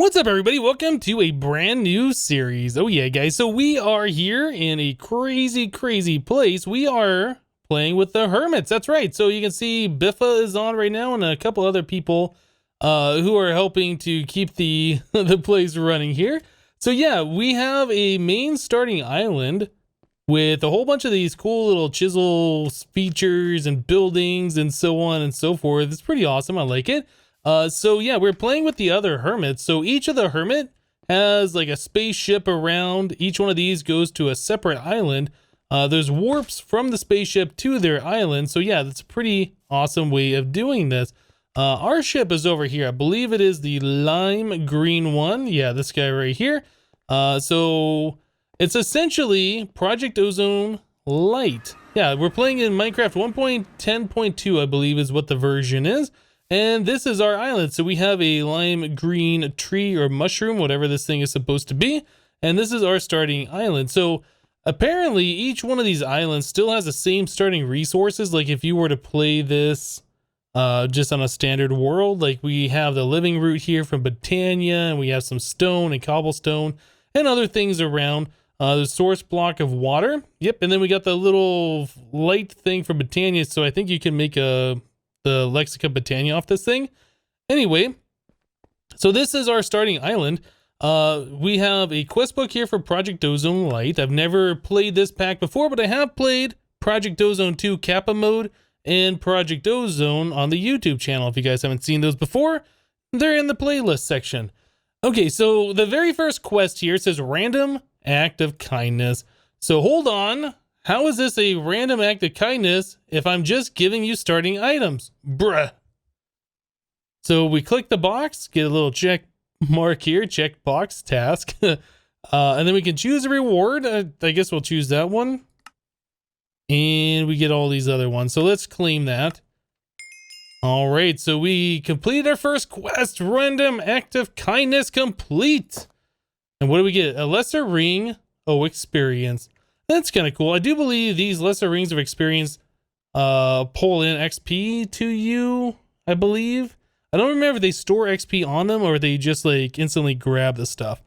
What's up, everybody? Welcome to a brand new series. Oh yeah, guys. So we are here in a crazy place. We are playing with the hermits. That's right. So you can see Biffa is on right now and a couple other people who are helping to keep the the place running here. So yeah, we have a main starting island with a whole bunch of these cool little chisel features and buildings and so on and so forth. It's pretty awesome. I like it. So yeah, we're playing with the other hermits. So each of the hermit has like a spaceship around. Each one of these goes to a separate island. There's warps from the spaceship to their island. So yeah, that's a pretty awesome way of doing this. Our ship is over here. I believe it is the lime green one. Yeah, this guy right here. So it's essentially Project Ozone Lite. Yeah, we're playing in Minecraft 1.10.2, I believe is what the version is. And this is our island. So we have a lime green tree or mushroom, whatever this thing is supposed to be. And this is our starting island. So apparently each one of these islands still has the same starting resources. Like if you were to play this just on a standard world, like we have the living root here from Botania, and we have some stone and cobblestone and other things around. The source block of water. Yep. And then we got the little light thing from Botania. So I think you can make the Lexica Botania off this thing. Anyway, so this is our starting island. We have a quest book here for Project Ozone Lite. I've never played this pack before, but I have played Project Ozone 2 Kappa mode and Project Ozone on the YouTube channel. If you guys haven't seen those before, they're in the playlist section. Okay, so the very first quest here says random act of kindness. So hold on. How is this a random act of kindness if I'm just giving you starting items? Bruh. So we click the box, get a little check mark here, check box task. And then we can choose a reward. I guess we'll choose that one. And we get all these other ones. So let's claim that. All right, so we completed our first quest. Random act of kindness complete. And what do we get? A lesser ring. Oh, experience. That's kind of cool. I do believe these lesser rings of experience pull in XP to you, I believe. I don't remember if they store XP on them or they just like instantly grab the stuff.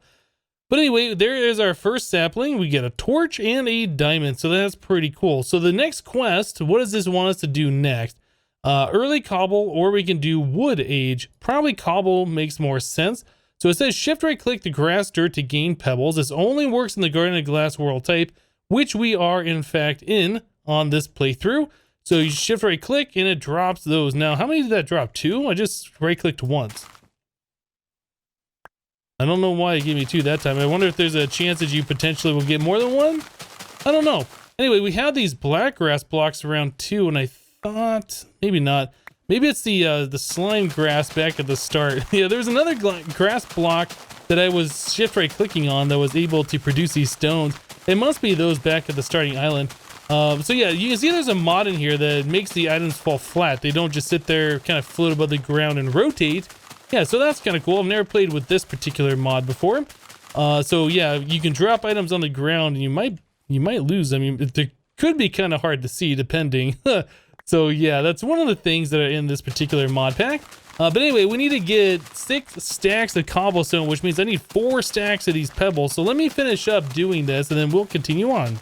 But anyway, there is our first sapling. We get a torch and a diamond, so that's pretty cool. So the next quest, what does this want us to do next? Early cobble, or we can do wood age. Probably cobble makes more sense. So it says shift right click the grass dirt to gain pebbles. This only works in the Garden of Glass world type, which we are in fact in on this playthrough. So you shift right click and it drops those. Now, how many did that drop? 2? I just right clicked once. I don't know why it gave me 2 that time. I wonder if there's a chance that you potentially will get more than 1. I don't know. Anyway, we have these black grass blocks around 2, and I thought maybe not. Maybe it's the slime grass back at the start. Yeah, there's another grass block that I was shift right clicking on that was able to produce these stones. It must be those back at the starting island. So yeah, you can see there's a mod in here that makes the items fall flat. They don't just sit there, kind of float above the ground and rotate. Yeah, so that's kind of cool. I've never played with this particular mod before. So yeah, you can drop items on the ground and you might lose. I mean, they could be kind of hard to see depending. So yeah, that's one of the things that are in this particular mod pack. But anyway, we need to get 6 stacks of cobblestone, which means I need 4 stacks of these pebbles. So let me finish up doing this and then we'll continue on.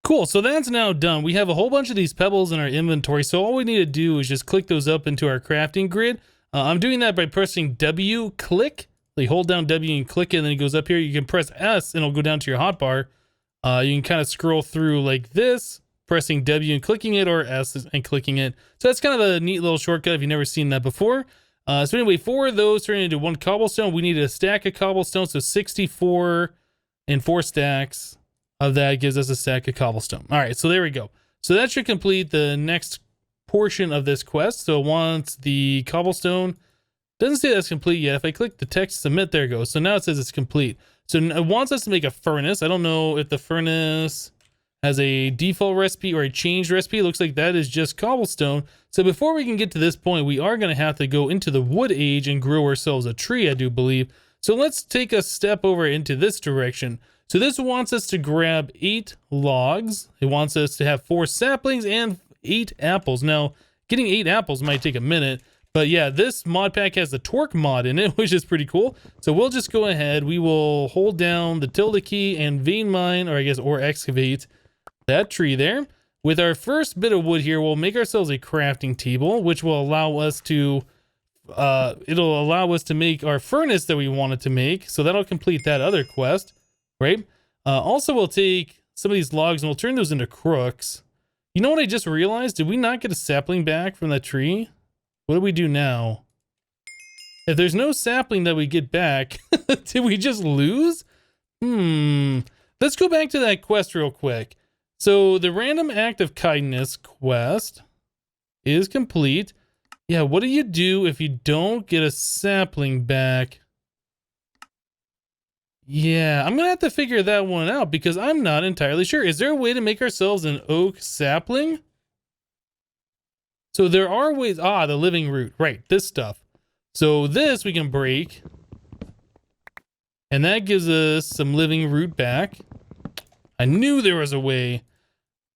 Cool, so that's now done. We have a whole bunch of these pebbles in our inventory. So all we need to do is just click those up into our crafting grid. I'm doing that by pressing W, click. Like hold down W and click it, and then it goes up here. You can press S and it'll go down to your hotbar. You can kind of scroll through like this, pressing W and clicking it, or S and clicking it. So that's kind of a neat little shortcut if you've never seen that before. So anyway, 4 of those turn into 1 cobblestone. We need a stack of cobblestone, so 64 and 4 stacks of that gives us a stack of cobblestone. All right, so there we go. So that should complete the next portion of this quest. So once the cobblestone, doesn't say that's complete yet. If I click the text submit, there it goes. So now it says it's complete. So it wants us to make a furnace. I don't know if the furnace has a default recipe or a changed recipe. It looks like that is just cobblestone. So before we can get to this point, we are going to have to go into the wood age and grow ourselves a tree, I do believe. So let's take a step over into this direction. So this wants us to grab 8 logs. It wants us to have 4 saplings and 8 apples. Now, getting 8 apples might take a minute, But yeah, this mod pack has the torque mod in it, which is pretty cool. So we'll just go ahead. We will hold down the tilde key and vein mine, or I guess, or excavate that tree there. With our first bit of wood here, we'll make ourselves a crafting table, which will allow us to, it'll allow us to make our furnace that we wanted to make. So that'll complete that other quest, right? Also, we'll take some of these logs and we'll turn those into crooks. You know what I just realized? Did we not get a sapling back from that tree? What do we do now? If there's no sapling that we get back, did we just lose? Let's go back to that quest real quick. So the random act of kindness quest is complete. Yeah, what do you do if you don't get a sapling back? Yeah, I'm gonna have to figure that one out because I'm not entirely sure. Is there a way to make ourselves an oak sapling? So there are ways. Ah, the living root. Right, this stuff. So this we can break. And that gives us some living root back. I knew there was a way.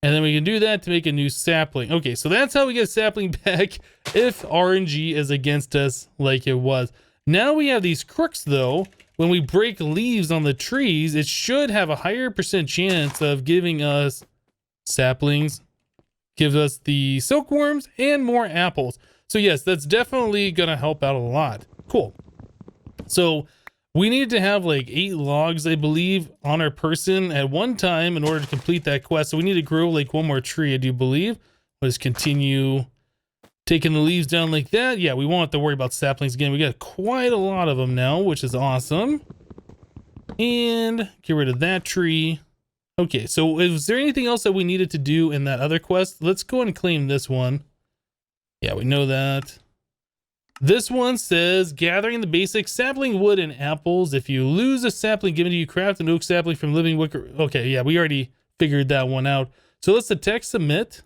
And then we can do that to make a new sapling. Okay, so that's how we get sapling back if RNG is against us like it was. Now we have these crooks though. When we break leaves on the trees, it should have a higher % chance of giving us saplings. Gives us the silkworms and more apples. So yes, that's definitely gonna help out a lot. Cool. So we need to have like 8 logs, I believe, on our person at one time in order to complete that quest. So we need to grow like 1 more tree, I do believe. Let's continue taking the leaves down like that. Yeah, we won't have to worry about saplings again. We got quite a lot of them now, which is awesome. And get rid of that tree. Okay, so is there anything else that we needed to do in that other quest? Let's go and claim this one. Yeah, we know that. This one says, gathering the basic sapling, wood, and apples. If you lose a sapling given to you, craft an oak sapling from living wicker. Okay, yeah, we already figured that one out. So let's text submit.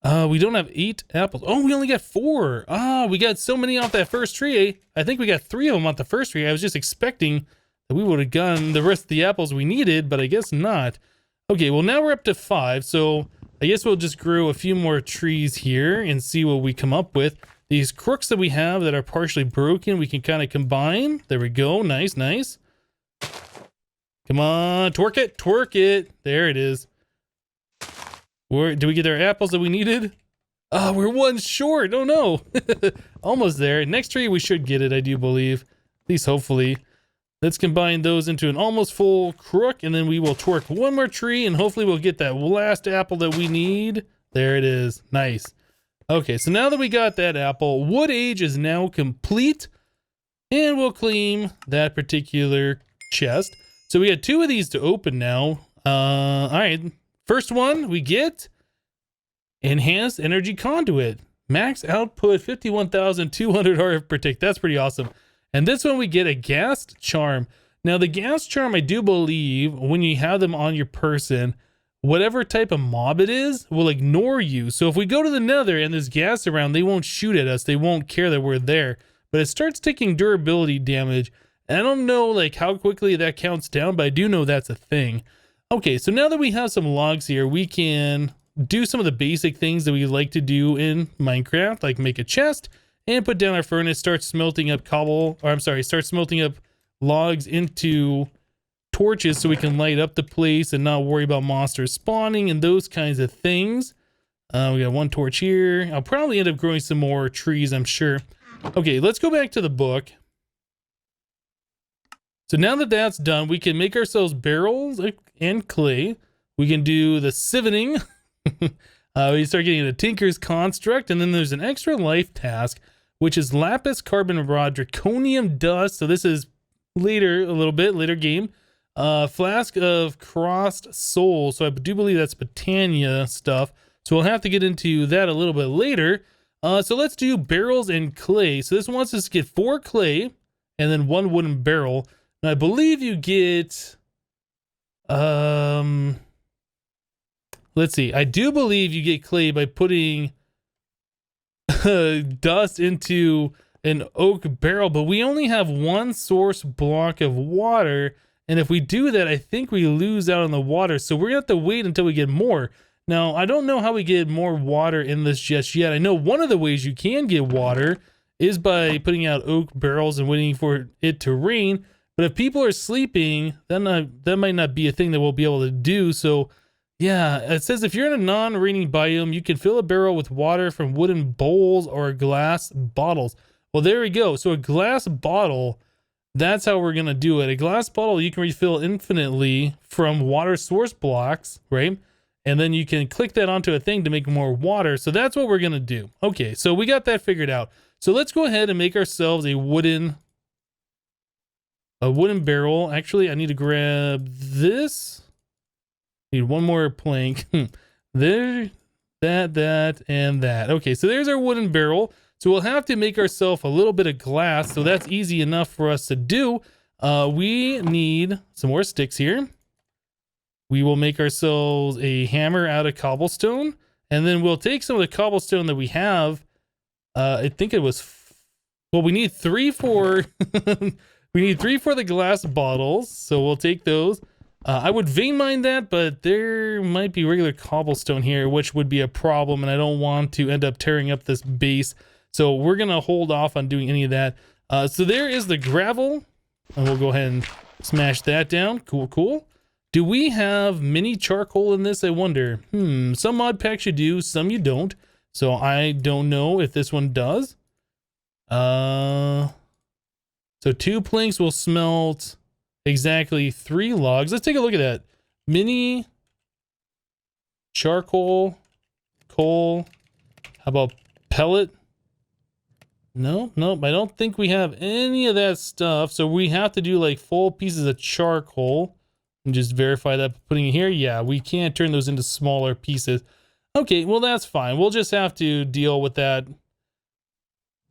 We don't have 8 apples. Oh, we only got 4. Ah, we got so many off that first tree. I think we got 3 of them off the first tree. I was just expecting we would have gotten the rest of the apples we needed, but I guess not. Okay, well now we're up to 5, so I guess we'll just grow a few more trees here and see what we come up with. These crooks that we have that are partially broken, we can kind of combine. There we go, nice, nice. Come on, twerk it, twerk it. There it is. Do we get our apples that we needed? Oh, we're 1 short, oh no. Almost there. Next tree we should get it, I do believe. At least hopefully. Let's combine those into an almost full crook, and then we will twerk 1 more tree, and hopefully we'll get that last apple that we need. There it is. Nice. Okay, so now that we got that apple, wood age is now complete, and we'll claim that particular chest. So we got 2 of these to open now. All right. First one we get enhanced energy conduit. Max output 51,200 RF per tick. That's pretty awesome. And this one we get a gas charm. Now the gas charm, I do believe when you have them on your person, whatever type of mob it is will ignore you. So if we go to the nether and there's gas around, they won't shoot at us. They won't care that we're there. But it starts taking durability damage. And I don't know like how quickly that counts down, but I do know that's a thing. Okay, so now that we have some logs here, we can do some of the basic things that we like to do in Minecraft, like make a chest and put down our furnace, start smelting up start smelting up logs into torches so we can light up the place and not worry about monsters spawning and those kinds of things. We got 1 torch here. I'll probably end up growing some more trees, I'm sure. Okay, let's go back to the book. So now that that's done, we can make ourselves barrels and clay. We can do the sieving. We start getting a tinker's construct, and then there's an extra life task, which is lapis, carbon rod, draconium dust. So this is later, a little bit later game. Flask of crossed soul. So I do believe that's Botania stuff. So we'll have to get into that a little bit later. So let's do barrels and clay. So this wants us to get 4 clay and then 1 wooden barrel. And I believe you get, let's see. I do believe you get clay by putting dust into an oak barrel, but we only have 1 source block of water. And if we do that, I think we lose out on the water. So we're gonna have to wait until we get more. Now, I don't know how we get more water in this just yet. I know one of the ways you can get water is by putting out oak barrels and waiting for it to rain. But if people are sleeping, then that might not be a thing that we'll be able to do. So yeah, it says if you're in a non-raining biome, you can fill a barrel with water from wooden bowls or glass bottles. Well, there we go. So a glass bottle, that's how we're going to do it. A glass bottle you can refill infinitely from water source blocks, right? And then you can click that onto a thing to make more water. So that's what we're going to do. Okay, so we got that figured out. So let's go ahead and make ourselves a wooden barrel. Actually, I need to grab this. Need one more plank. There, that, and that. Okay, so there's our wooden barrel. So we'll have to make ourselves a little bit of glass. So that's easy enough for us to do. We need some more sticks here. We will make ourselves a hammer out of cobblestone. And then we'll take some of the cobblestone that we have. I think it was... Well, we need 3 for... we need 3 for the glass bottles. So we'll take those. I would vein mine that, but there might be regular cobblestone here, which would be a problem. And I don't want to end up tearing up this base. So we're going to hold off on doing any of that. So there is the gravel. And we'll go ahead and smash that down. Cool, cool. Do we have mini charcoal in this? I wonder. Some mod packs you do, some you don't. So I don't know if this one does. So 2 planks will smelt exactly 3 logs. Let's take a look at that. Mini charcoal, coal. How about pellet? Nope. I don't think we have any of that stuff. So we have to do like full pieces of charcoal. And just verify that putting it here. Yeah, we can't turn those into smaller pieces. Okay, well, that's fine. We'll just have to deal with that.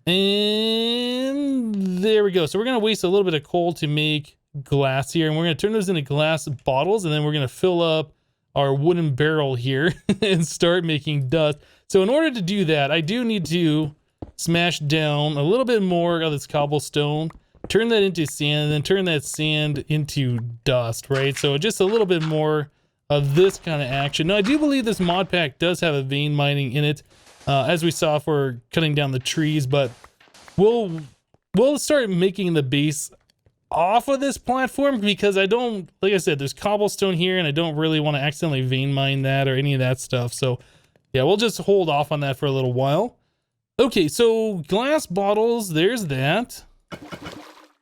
And there we go. So we're going to waste a little bit of coal to make glass here. And we're going to turn those into glass bottles. And then we're going to fill up our wooden barrel here and start making dust. So in order to do that, I do need to smash down a little bit more of this cobblestone. Turn that into sand, and then turn that sand into dust, right? So just a little bit more of this kind of action. Now, I do believe this mod pack does have a vein mining in it, as we saw for cutting down the trees, but we'll start making the base off of this platform because I don't, like I said, there's cobblestone here, and I don't really want to accidentally vein mine that or any of that stuff. So, yeah, we'll just hold off on that for a little while. Okay, so glass bottles, there's that.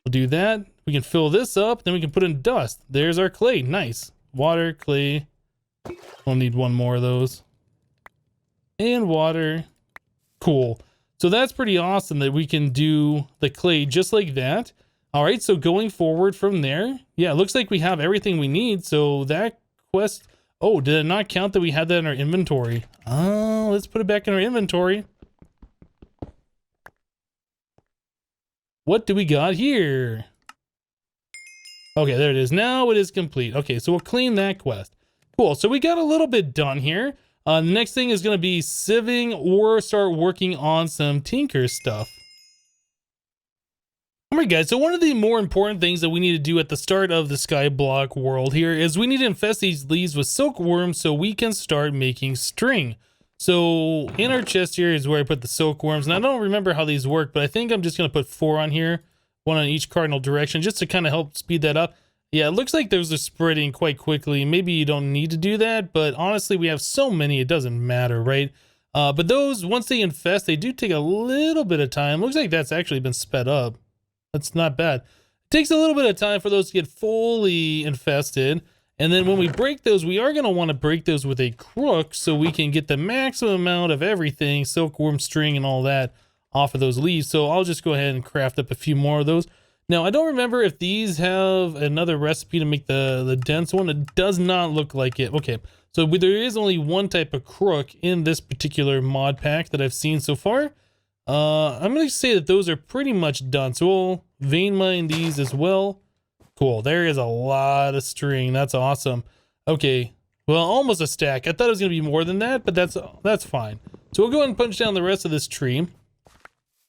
We'll do that. We can fill this up, then we can put in dust. There's our clay. Nice. Water, clay. We'll need 1 more of those. And water. Cool. So that's pretty awesome that we can do the clay just like that. All right, so going forward from there, yeah, it looks like we have everything we need. So that quest... Oh, did it not count that we had that in our inventory? Oh, let's put it back in our inventory. What do we got here? Okay, there it is. Now it is complete. Okay, so we'll clean that quest. Cool, so we got a little bit done here. The next thing is going to be sieving or start working on some tinker stuff. All right, guys, so one of the more important things that we need to do at the start of the Skyblock world here is we need to infest these leaves with silkworms so we can start making string. So in our chest here is where I put the silkworms, and I don't remember how these work, but I think I'm just going to put 4 on here, 1 on each cardinal direction, just to kind of help speed that up. Yeah, it looks like those are spreading quite quickly. Maybe you don't need to do that, but honestly, we have so many, it doesn't matter, right? But those, once they infest, they do take a little bit of time. Looks like that's actually been sped up. That's not bad. It takes a little bit of time for those to get fully infested. And then when we break those, we are going to want to break those with a crook so we can get the maximum amount of everything, silkworm, string, and all that off of those leaves. So I'll just go ahead and craft up a few more of those. Now, I don't remember if these have another recipe to make the dense one. It does not look like it. Okay, so there is only 1 type of crook in this particular mod pack that I've seen so far. I'm going to say that those are pretty much done. So we'll vein mine these as well. Cool. There is a lot of string. That's awesome. Okay. Well, almost a stack. I thought it was going to be more than that, but that's fine. So we'll go ahead and punch down the rest of this tree.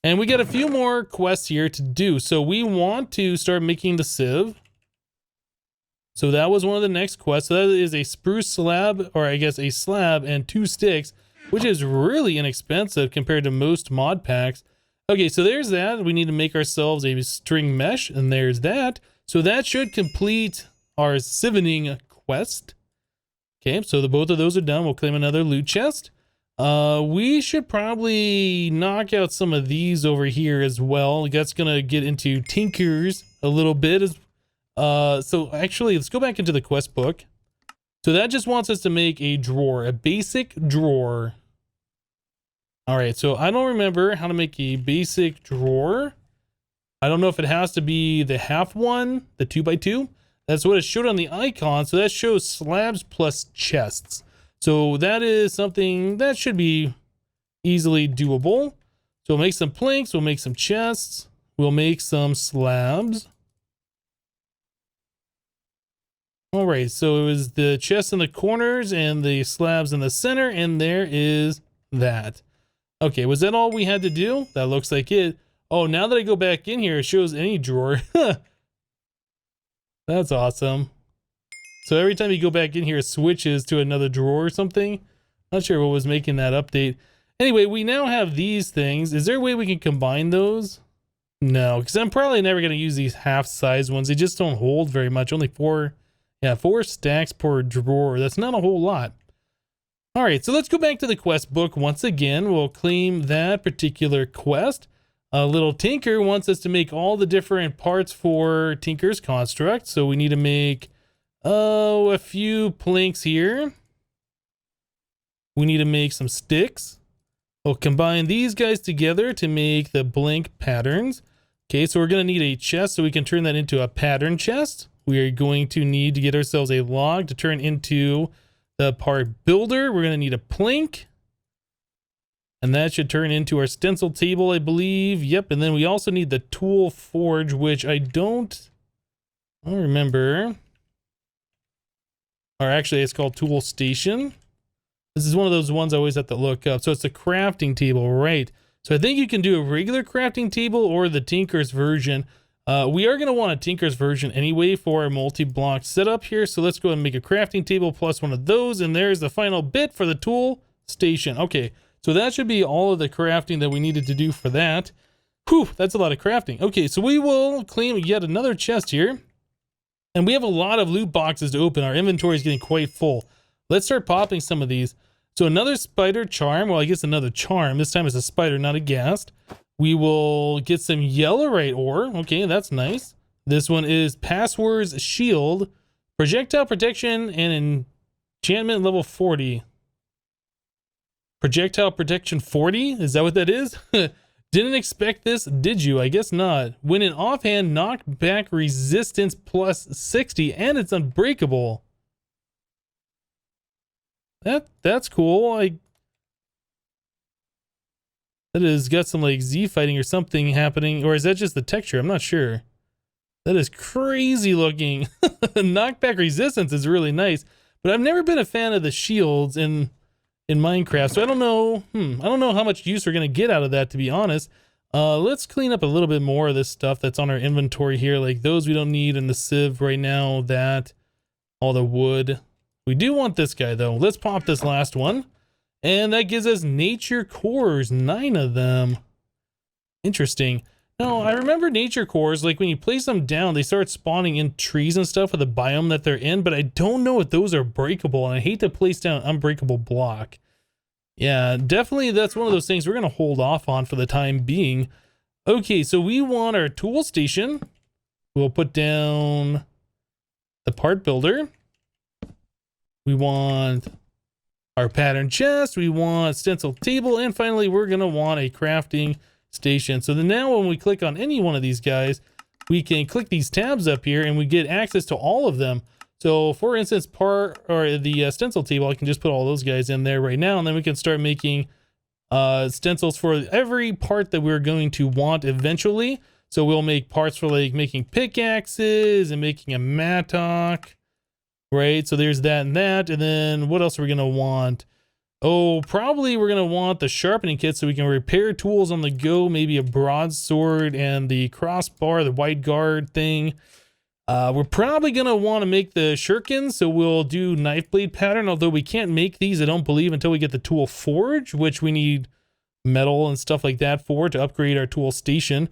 And we got a few more quests here to do. So we want to start making the sieve. So that was one of the next quests. So that is a spruce slab, or I guess a slab and 2 sticks, which is really inexpensive compared to most mod packs. Okay, so there's that. We need to make ourselves a string mesh, and there's that. So that should complete our sieving quest. Okay, so both of those are done. We'll claim another loot chest. We should probably knock out some of these over here as well. That's gonna get into tinkers a little bit. So actually, let's go back into the quest book. So that just wants us to make a drawer, a basic drawer. All right, so I don't remember how to make a basic drawer. I don't know if it has to be the half one, the 2x2. That's what it showed on the icon. So that shows slabs plus chests. So that is something that should be easily doable. So we'll make some planks, we'll make some chests, we'll make some slabs. All right, so it was the chests in the corners and the slabs in the center, and there is that. Okay, was that all we had to do? That looks like it. Oh, now that I go back in here, it shows any drawer. That's awesome. So every time you go back in here, it switches to another drawer or something. Not sure what was making that update. Anyway, we now have these things. Is there a way we can combine those? No, because I'm probably never going to use these half-size ones. They just don't hold very much. Only 4 stacks per drawer. That's not a whole lot. All right, so let's go back to the quest book once again. We'll claim that particular quest. Little Tinker wants us to make all the different parts for Tinker's construct. So we need to make a few planks here. We need to make some sticks. We'll combine these guys together to make the blank patterns. Okay, so we're going to need a chest so we can turn that into a pattern chest. We are going to need to get ourselves a log to turn into the part builder. We're going to need a plank. And that should turn into our stencil table, I believe. Yep, and then we also need the tool forge, which I don't remember. Or actually, it's called tool station. This is one of those ones I always have to look up. So it's a crafting table, right? So I think you can do a regular crafting table or the Tinker's version. We are going to want a Tinker's version anyway for our multi-block setup here. So let's go ahead and make a crafting table plus one of those. And there's the final bit for the tool station. Okay, so that should be all of the crafting that we needed to do for that. Whew, that's a lot of crafting. Okay, so we will claim yet another chest here. And we have a lot of loot boxes to open. Our inventory is getting quite full. Let's start popping some of these. So another spider charm. Well, I guess another charm. This time it's a spider, not a ghast. We will get some yellowite ore. Okay, that's nice. This one is Password's Shield, Projectile Protection, and Enchantment level 40. Projectile Protection 40? Is that what that is? Didn't expect this, did you? I guess not. When in offhand, knockback resistance plus 60, and it's unbreakable. That's cool. That has got some like Z fighting or something happening, or is that just the texture? I'm not sure. That is crazy looking. Knockback resistance is really nice, but I've never been a fan of the shields in Minecraft, so I don't know. I don't know how much use we're gonna get out of that, to be honest. Let's clean up a little bit more of this stuff that's on our inventory here. Like those we don't need in the sieve right now. That, all the wood. We do want this guy though. Let's pop this last one. And that gives us nature cores, 9 of them. Interesting. Now, I remember nature cores, like when you place them down, they start spawning in trees and stuff for the biome that they're in, but I don't know if those are breakable, and I hate to place down an unbreakable block. Yeah, definitely that's one of those things we're going to hold off on for the time being. Okay, so we want our tool station. We'll put down the part builder. We want our pattern chest, we want stencil table, and finally we're going to want a crafting station. So then now when we click on any one of these guys, we can click these tabs up here and we get access to all of them. So for instance, the stencil table, I can just put all those guys in there right now, and then we can start making stencils for every part that we're going to want eventually. So we'll make parts for like making pickaxes and making a mattock. Right, so there's that and that, and then what else are we gonna want? Oh, probably we're gonna want the sharpening kit so we can repair tools on the go, maybe a broadsword and the crossbar, the wide guard thing. We're probably going to want to make the shurikens, so we'll do knife blade pattern, although we can't make these, I don't believe, until we get the tool forge, which we need metal and stuff like that for to upgrade our tool station.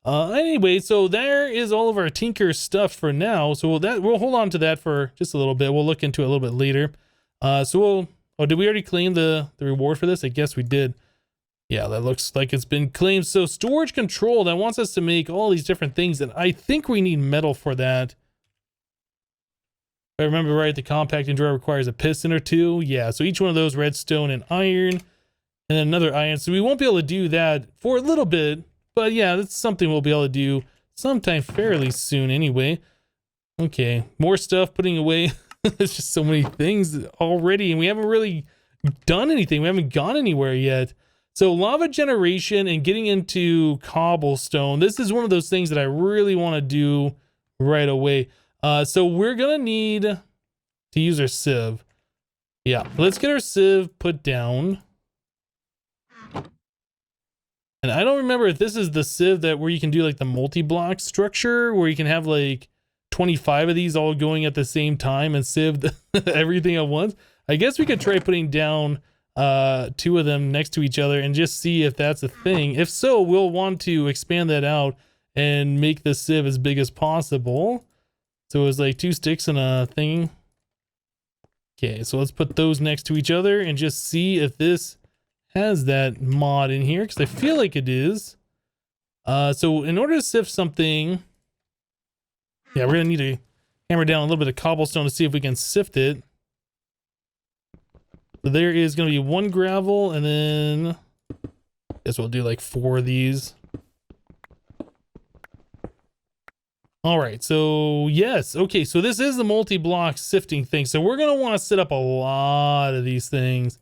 Anyway, so there is all of our tinker stuff for now. So we'll hold on to that for just a little bit. We'll look into it a little bit later. Oh, did we already claim the reward for this? I guess we did. Yeah, that looks like it's been claimed. So storage control, that wants us to make all these different things, and I think we need metal for that. If I remember right, the compacting drawer requires a piston or two. Yeah, so each one of those, redstone and iron, and then another iron. So we won't be able to do that for a little bit, but yeah, that's something we'll be able to do sometime fairly soon anyway. Okay, more stuff putting away. There's just so many things already, and we haven't really done anything. We haven't gone anywhere yet. So lava generation and getting into cobblestone. This is one of those things that I really want to do right away. So we're going to need to use our sieve. Yeah, let's get our sieve put down. And I don't remember if this is the sieve that where you can do like the multi-block structure, where you can have like 25 of these all going at the same time and sieve everything at once. I guess we could try putting down 2 of them next to each other and just see if that's a thing. If so, we'll want to expand that out and make the sieve as big as possible. So it was like 2 sticks and a thing. Okay, so let's put those next to each other and just see if this has that mod in here, because I feel like it is. So in order to sift something, yeah, we're gonna need to hammer down a little bit of cobblestone to see if we can sift it. So there is going to be 1 gravel, and then I guess we'll do like 4 of these. All right, so yes. Okay, so this is the multi-block sifting thing. So we're going to want to set up a lot of these things.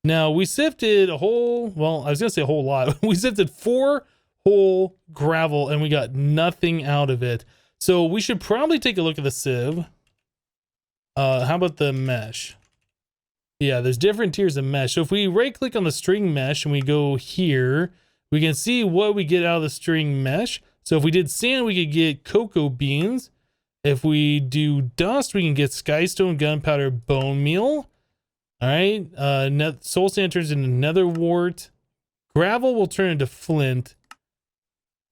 Now, we sifted a whole, well, I was going to say a whole lot. We sifted 4 whole gravel, and we got nothing out of it. So we should probably take a look at the sieve. How about the mesh? Yeah, there's different tiers of mesh. So if we right click on the string mesh and we go here, we can see what we get out of the string mesh. So if we did sand, we could get cocoa beans. If we do dust, we can get skystone, gunpowder, bone meal. All right, soul sand turns into nether wart. Gravel will turn into flint.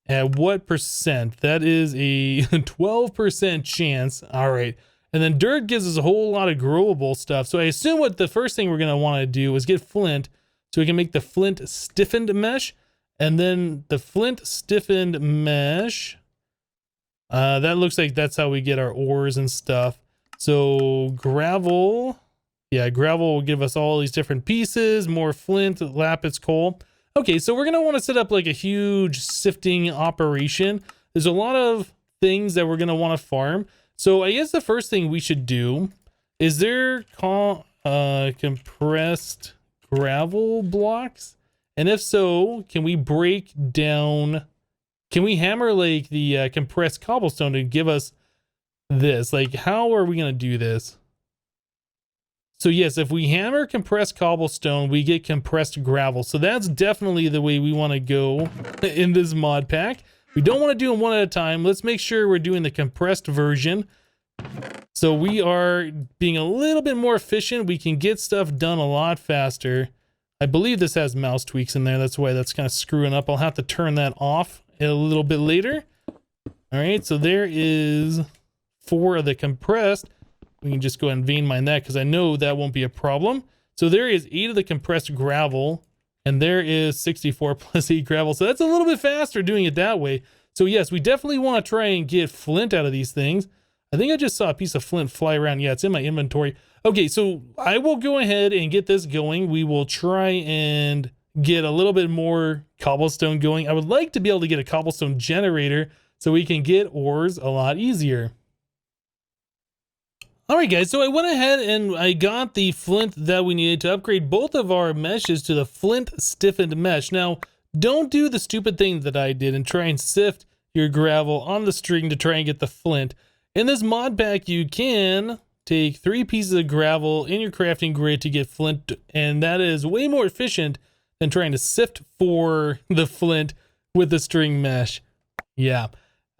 At what percent? That is a 12% chance. All right. And then dirt gives us a whole lot of growable stuff. So I assume what the first thing we're going to want to do is get flint so we can make the flint stiffened mesh. And then the flint stiffened mesh, that looks like that's how we get our ores and stuff. So gravel, yeah, gravel will give us all these different pieces, more flint, lapis, coal. Okay, so we're going to want to set up like a huge sifting operation. There's a lot of things that we're going to want to farm. So I guess the first thing we should do is there compressed gravel blocks? And if so, can we break down, can we hammer like the compressed cobblestone to give us this? Like, how are we going to do this? So yes, if we hammer compressed cobblestone, we get compressed gravel. So that's definitely the way we want to go in this mod pack. We don't want to do them one at a time. Let's make sure we're doing the compressed version. So we are being a little bit more efficient. We can get stuff done a lot faster. I believe this has mouse tweaks in there. That's why that's kind of screwing up. I'll have to turn that off a little bit later. All right, so there is 4 of the compressed. We can just go ahead and vein mine that because I know that won't be a problem. So there is 8 of the compressed gravel. And there is 64 plus 8 gravel. So that's a little bit faster doing it that way. So yes, we definitely want to try and get flint out of these things. I think I just saw a piece of flint fly around. Yeah, it's in my inventory. Okay, so I will go ahead and get this going. We will try and get a little bit more cobblestone going. I would like to be able to get a cobblestone generator so we can get ores a lot easier. All right, guys, so I went ahead and I got the flint that we needed to upgrade both of our meshes to the flint stiffened mesh. Now, don't do the stupid thing that I did and try and sift your gravel on the string to try and get the flint. In this mod pack, you can take 3 pieces of gravel in your crafting grid to get flint, and that is way more efficient than trying to sift for the flint with the string mesh. Yeah.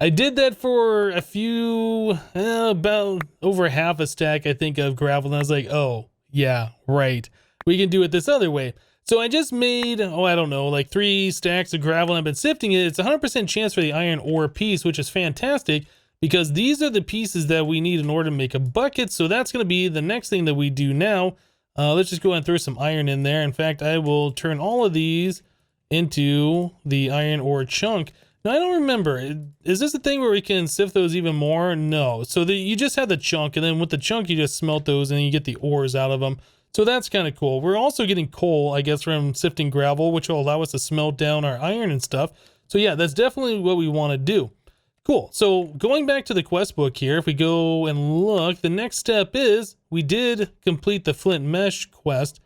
I did that for a few, about over half a stack, I think, of gravel. And I was like, oh, yeah, right. We can do it this other way. So I just made, oh, I don't know, like 3 stacks of gravel. And I've been sifting it. It's 100% chance for the iron ore piece, which is fantastic because these are the pieces that we need in order to make a bucket. So that's going to be the next thing that we do now. Let's just go ahead and throw some iron in there. In fact, I will turn all of these into the iron ore chunk. Now, I don't remember. Is this a thing where we can sift those even more? No. So you just have the chunk, and then with the chunk, you just smelt those, and then you get the ores out of them. So that's kind of cool. We're also getting coal, I guess, from sifting gravel, which will allow us to smelt down our iron and stuff. So yeah, that's definitely what we want to do. Cool. So going back to the quest book here, if we go and look, the next step is we did complete the flint mesh quest.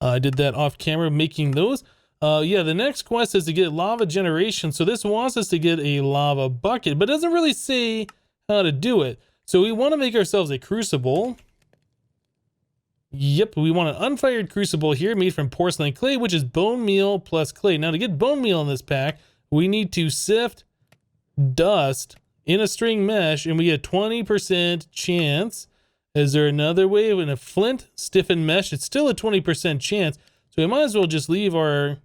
I did that off camera, making those. Yeah, the next quest is to get lava generation. So this wants us to get a lava bucket, but it doesn't really say how to do it. So we want to make ourselves a crucible. Yep, we want an unfired crucible here made from porcelain clay, which is bone meal plus clay. Now to get bone meal in this pack, we need to sift dust in a string mesh, and we get 20% chance. Is there another way? In a flint stiffened mesh, it's still a 20% chance. So we might as well just leave our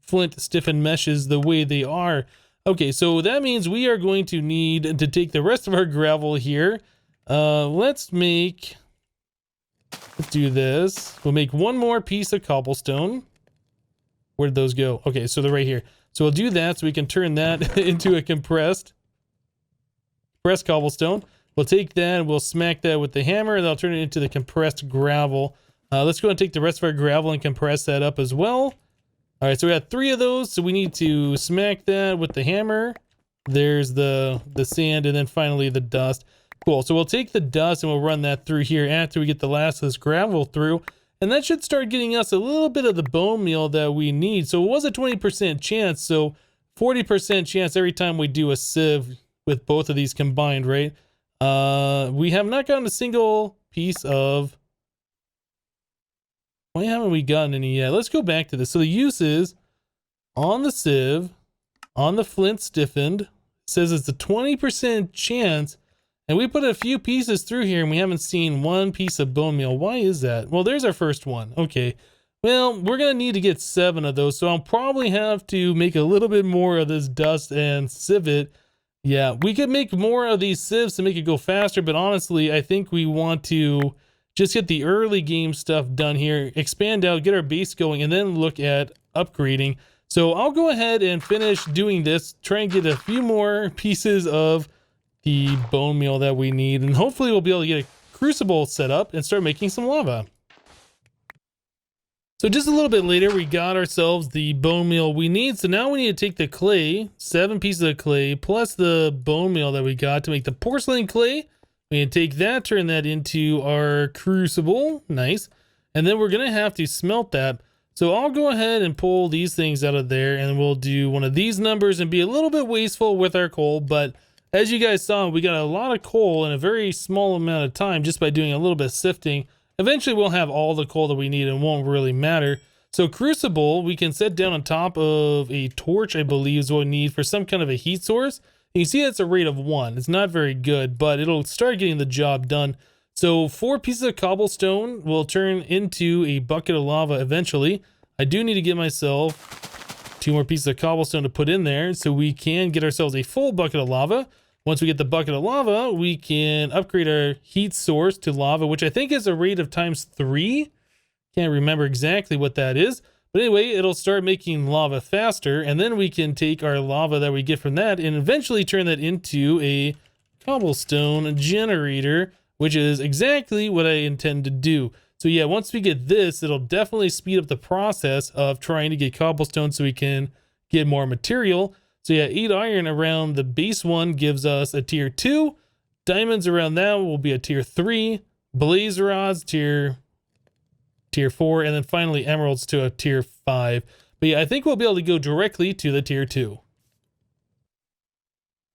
flint stiffened meshes the way they are. Okay, so that means we are going to need to take the rest of our gravel here. Let's do this. We'll make one more piece of cobblestone. Where did those go? Okay, so they're right here. So we'll do that so we can turn that into a compressed cobblestone. We'll take that and we'll smack that with the hammer, and I'll turn it into the compressed gravel. Let's go and take the rest of our gravel and compress that up as well. All right, so we got 3 of those, so we need to smack that with the hammer. There's the sand, and then finally the dust. Cool, so we'll take the dust and we'll run that through here after we get the last of this gravel through. And that should start getting us a little bit of the bone meal that we need. So it was a 20% chance, so 40% chance every time we do a sieve with both of these combined, right? We have not gotten a single piece of... Why haven't we gotten any yet? Let's go back to this. So the uses on the sieve, on the flint stiffened, says it's a 20% chance. And we put a few pieces through here and we haven't seen one piece of bone meal. Why is that? Well, there's our first one. Okay. Well, we're going to need to get 7 of those. So I'll probably have to make a little bit more of this dust and sieve it. Yeah, we could make more of these sieves to make it go faster. But honestly, I think we want to just get the early game stuff done here, expand out, get our base going, and then look at upgrading. So I'll go ahead and finish doing this, try and get a few more pieces of the bone meal that we need, and hopefully we'll be able to get a crucible set up and start making some lava. So just a little bit later, we got ourselves the bone meal we need. So now we need to take the clay, 7 pieces of clay, plus the bone meal that we got to make the porcelain clay. We need to take that, turn that into our crucible. Nice. And then we're going to have to smelt that. So I'll go ahead and pull these things out of there, and we'll do one of these numbers and be a little bit wasteful with our coal. But as you guys saw, we got a lot of coal in a very small amount of time just by doing a little bit of sifting. Eventually we'll have all the coal that we need and it won't really matter. So crucible, we can set down on top of a torch, I believe is what we need for some kind of a heat source. And you see it's a rate of 1. It's not very good, but it'll start getting the job done. So 4 pieces of cobblestone will turn into a bucket of lava eventually. I do need to get myself 2 more pieces of cobblestone to put in there so we can get ourselves a full bucket of lava. Once we get the bucket of lava, we can upgrade our heat source to lava, which I think is a rate of ×3. Can't remember exactly what that is. But anyway, it'll start making lava faster, and then we can take our lava that we get from that and eventually turn that into a cobblestone generator, which is exactly what I intend to do. So yeah, once we get this, it'll definitely speed up the process of trying to get cobblestone so we can get more material. So yeah, 8 iron around the base one gives us a tier 2. Diamonds around that will be a tier 3. Blaze rods, tier 4. And then finally emeralds to a tier 5. But yeah, I think we'll be able to go directly to the tier 2.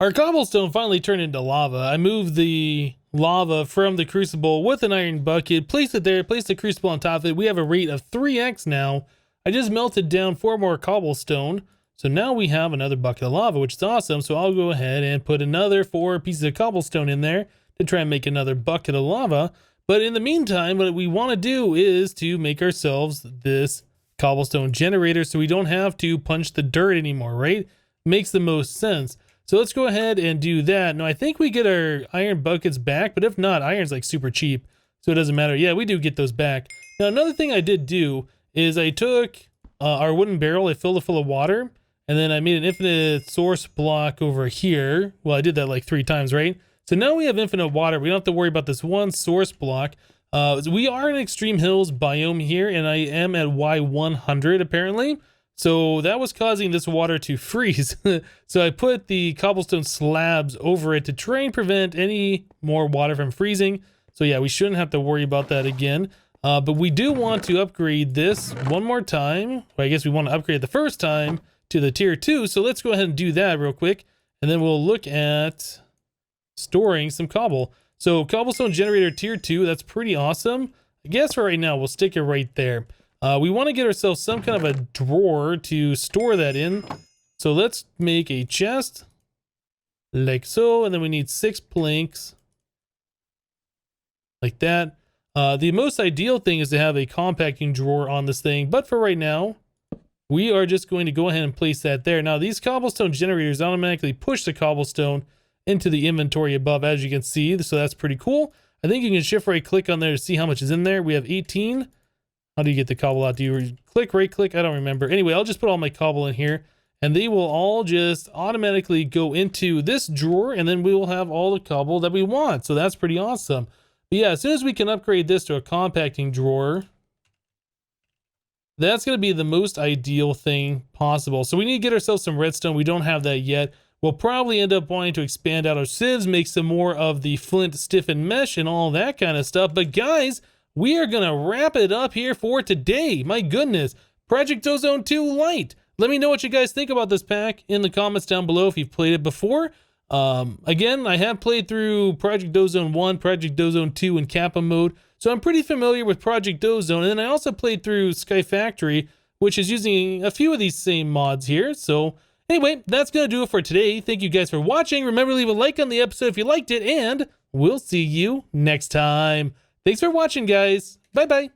Our cobblestone finally turned into lava. I moved the lava from the crucible with an iron bucket, placed it there, placed the crucible on top of it. We have a rate of 3x now. I just melted down 4 more cobblestone. So now we have another bucket of lava, which is awesome. So I'll go ahead and put another 4 pieces of cobblestone in there to try and make another bucket of lava. But in the meantime, what we want to do is to make ourselves this cobblestone generator so we don't have to punch the dirt anymore, right? Makes the most sense. So let's go ahead and do that. Now I think we get our iron buckets back, but if not, iron's like super cheap, so it doesn't matter. Yeah, we do get those back. Now another thing I did do is I took our wooden barrel, I filled it full of water, and then I made an infinite source block over here. Well, I did that like 3 times, right? So now we have infinite water. We don't have to worry about this one source block. We are in Extreme Hills biome here, and I am at Y100 apparently. So that was causing this water to freeze. So I put the cobblestone slabs over it to try and prevent any more water from freezing. So yeah, we shouldn't have to worry about that again. But we do want to upgrade this one more time. Well, I guess we want to upgrade it the first time to the tier 2. So let's go ahead and do that real quick. And then we'll look at storing some cobble. So cobblestone generator tier 2, that's pretty awesome. I guess for right now, we'll stick it right there. We want to get ourselves some kind of a drawer to store that in. So let's make a chest like so. And then we need 6 planks like that. The most ideal thing is to have a compacting drawer on this thing. But for right now, we are just going to go ahead and place that there. Now these cobblestone generators automatically push the cobblestone into the inventory above, as you can see. So that's pretty cool. I think you can shift right click on there to see how much is in there. We have 18. How do you get the cobble out? Do you click, right click? I don't remember. Anyway, I'll just put all my cobble in here and they will all just automatically go into this drawer, and then we will have all the cobble that we want. So that's pretty awesome. But yeah, as soon as we can upgrade this to a compacting drawer, that's going to be the most ideal thing possible. So we need to get ourselves some redstone. We don't have that yet. We'll probably end up wanting to expand out our sieves, make some more of the flint stiffened mesh and all that kind of stuff. But guys, we are going to wrap it up here for today. My goodness. Project Ozone 2 Lite. Let me know what you guys think about this pack in the comments down below if you've played it before. Again, I have played through Project Ozone 1, Project Ozone 2 in Kappa mode, so I'm pretty familiar with Project Ozone. And then I also played through Sky Factory, which is using a few of these same mods here. So anyway, that's going to do it for today. Thank you guys for watching. Remember to leave a like on the episode if you liked it, and we'll see you next time. Thanks for watching, guys. Bye-bye.